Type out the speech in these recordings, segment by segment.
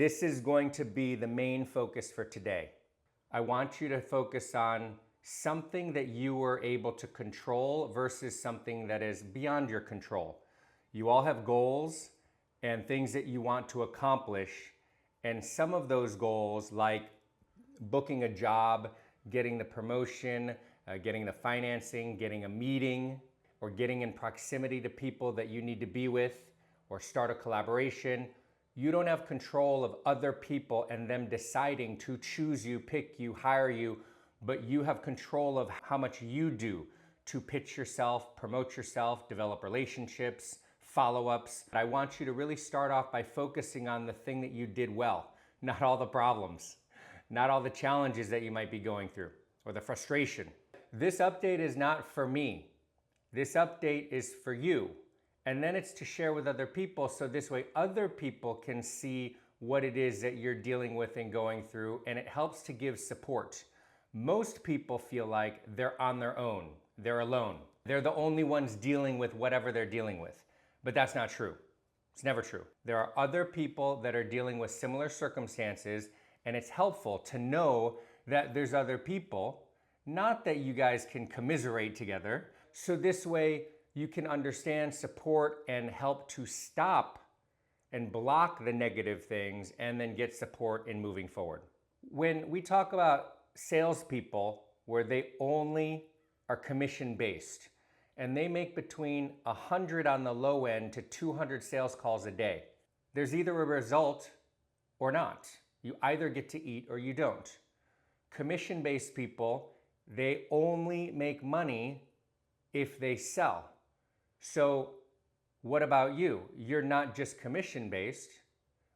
This is going to be the main focus for today. I want you to focus on something that you were able to control versus something that is beyond your control. You all have goals and things that you want to accomplish, and some of those goals, like booking a job, getting the promotion, getting the financing, getting a meeting, or getting in proximity to people that you need to be with, or start a collaboration. You don't have control of other people and them deciding to choose you, pick you, hire you, but you have control of how much you do to pitch yourself, promote yourself, develop relationships, follow-ups. I want you to really start off by focusing on the thing that you did well, not all the problems, not all the challenges that you might be going through, or the frustration. This update is not for me. This update is for you. And then it's to share with other people, so this way other people can see what it is that you're dealing with and going through, and it helps to give support. Most people feel like they're on their own, they're alone. They're the only ones dealing with whatever they're dealing with. But that's not true. It's never true. There are other people that are dealing with similar circumstances, and it's helpful to know that there's other people, not that you guys can commiserate together. So this way you can understand, support, and help to stop and block the negative things and then get support in moving forward. When we talk about salespeople where they only are commission-based and they make between 100 on the low end to 200 sales calls a day, there's either a result or not. You either get to eat or you don't. Commission-based people, they only make money if they sell. So what about you? You're not just commission-based,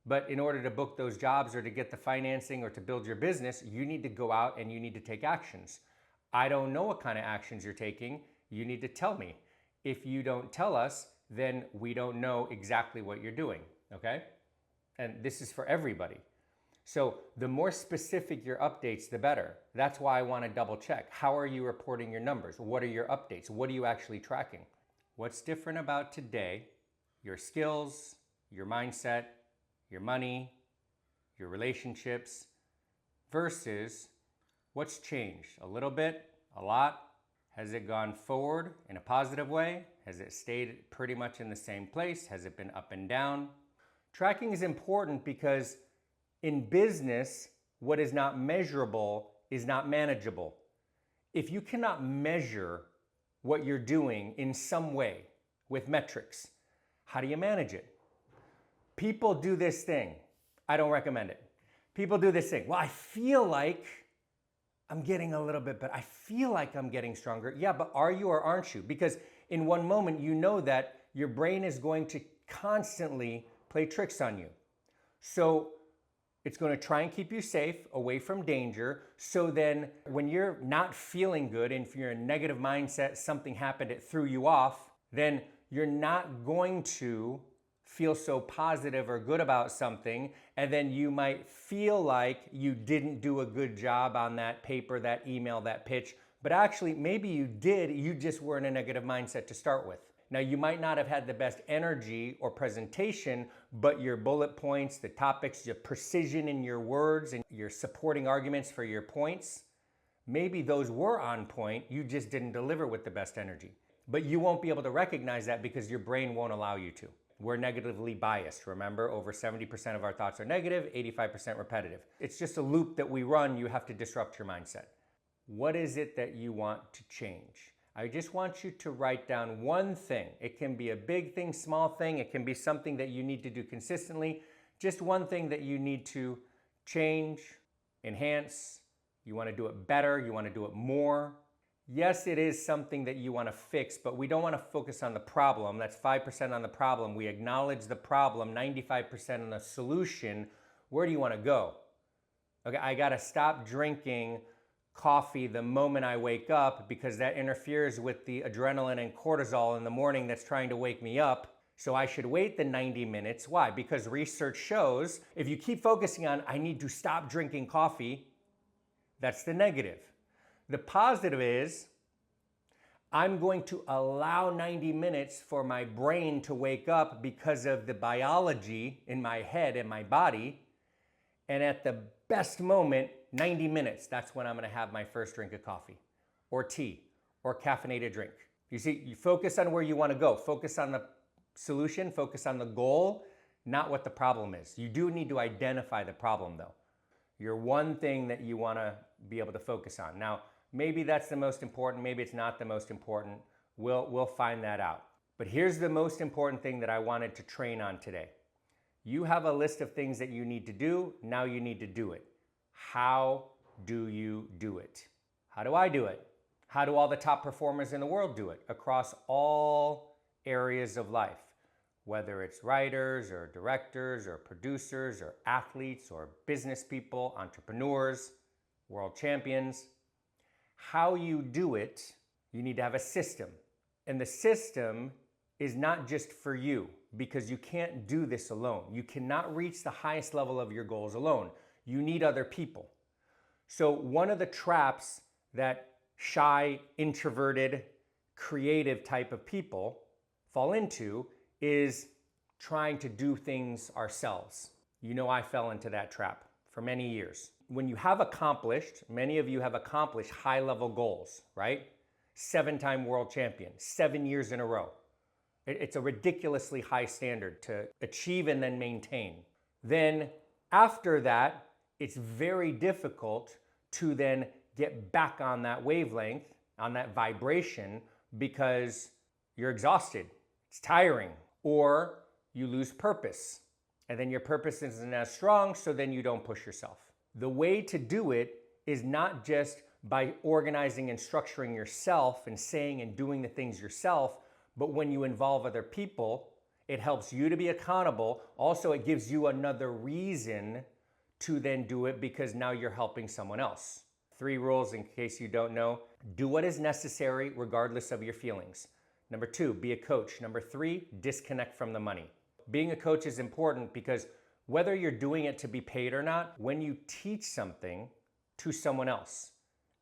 but in order to book those jobs or to get the financing or to build your business, you need to go out and you need to take actions. I don't know what kind of actions you're taking. You need to tell me. If you don't tell us, then we don't know exactly what you're doing, okay? And this is for everybody. So the more specific your updates, the better. That's why I want to double check. How are you reporting your numbers? What are your updates? What are you actually tracking? What's different about today? Your skills, your mindset, your money, your relationships, versus what's changed? A little bit, a lot? Has it gone forward in a positive way? Has it stayed pretty much in the same place? Has it been up and down? Tracking is important because in business, what is not measurable is not manageable. If you cannot measure what you're doing in some way with metrics, how do you manage it? People do this thing. I don't recommend it. People do this thing. Well, I feel like I'm getting a little bit better. I feel like I'm getting stronger. Yeah, but are you or aren't you? Because in one moment, you know that your brain is going to constantly play tricks on you. So it's going to try and keep you safe, away from danger. So then when you're not feeling good and if you're in a negative mindset, something happened, it threw you off, then you're not going to feel so positive or good about something. And then you might feel like you didn't do a good job on that paper, that email, that pitch. But actually, maybe you did, you just were in a negative mindset to start with. Now, you might not have had the best energy or presentation, but your bullet points, the topics, your precision in your words, and your supporting arguments for your points, maybe those were on point, you just didn't deliver with the best energy. But you won't be able to recognize that because your brain won't allow you to. We're negatively biased, remember? Over 70% of our thoughts are negative, 85% repetitive. It's just a loop that we run. You have to disrupt your mindset. What is it that you want to change? I just want you to write down one thing. It can be a big thing, small thing. It can be something that you need to do consistently. Just one thing that you need to change, enhance. You want to do it better. You want to do it more. Yes, it is something that you want to fix, but we don't want to focus on the problem. That's 5% on the problem. We acknowledge the problem, 95% on the solution. Where do you want to go? Okay, I got to stop drinking coffee the moment I wake up because that interferes with the adrenaline and cortisol in the morning that's trying to wake me up. So I should wait the 90 minutes. Why? Because research shows if you keep focusing on, I need to stop drinking coffee, that's the negative. The positive is, I'm going to allow 90 minutes for my brain to wake up because of the biology in my head and my body. And at the best moment, 90 minutes, that's when I'm gonna have my first drink of coffee or tea or caffeinated drink. You see, you focus on where you wanna go. Focus on the solution, focus on the goal, not what the problem is. You do need to identify the problem though. Your one thing that you wanna be able to focus on. Now, maybe that's the most important, maybe it's not the most important. We'll find that out. But here's the most important thing that I wanted to train on today. You have a list of things that you need to do. Now you need to do it. How do you do it? How do I do it? How do all the top performers in the world do it? Across all areas of life, whether it's writers or directors or producers or athletes or business people, entrepreneurs, world champions. How you do it, you need to have a system. And the system is not just for you, because you can't do this alone. You cannot reach the highest level of your goals alone. You need other people. So one of the traps that shy, introverted, creative type of people fall into is trying to do things ourselves. You know, I fell into that trap for many years. When you have accomplished, many of you have accomplished high-level goals, right? 7-time world champion, 7 years in a row. It's a ridiculously high standard to achieve and then maintain. Then after that, it's very difficult to then get back on that wavelength, on that vibration, because you're exhausted. It's tiring. Or you lose purpose. And then your purpose isn't as strong, so then you don't push yourself. The way to do it is not just by organizing and structuring yourself and saying and doing the things yourself, but when you involve other people, it helps you to be accountable. Also, it gives you another reason to then do it because now you're helping someone else. 3 rules in case you don't know. Do what is necessary regardless of your feelings. Number 2, be a coach. Number 3, disconnect from the money. Being a coach is important because whether you're doing it to be paid or not, when you teach something to someone else,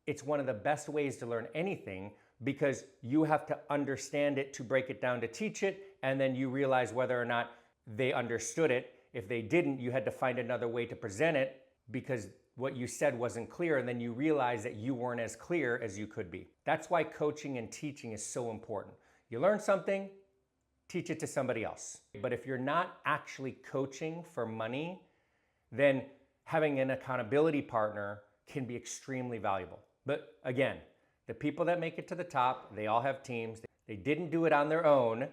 it's one of the best ways to learn anything because you have to understand it to break it down to teach it, and then you realize whether or not they understood it. If they didn't, you had to find another way to present it because what you said wasn't clear, and then you realize that you weren't as clear as you could be. That's why coaching and teaching is so important. You learn something, teach it to somebody else. But if you're not actually coaching for money, then having an accountability partner can be extremely valuable. But again, the people that make it to the top, they all have teams. They didn't do it on their own.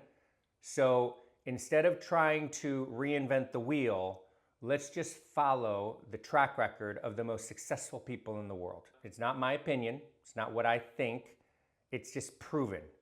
So instead of trying to reinvent the wheel, let's just follow the track record of the most successful people in the world. It's not my opinion. It's not what I think. It's just proven.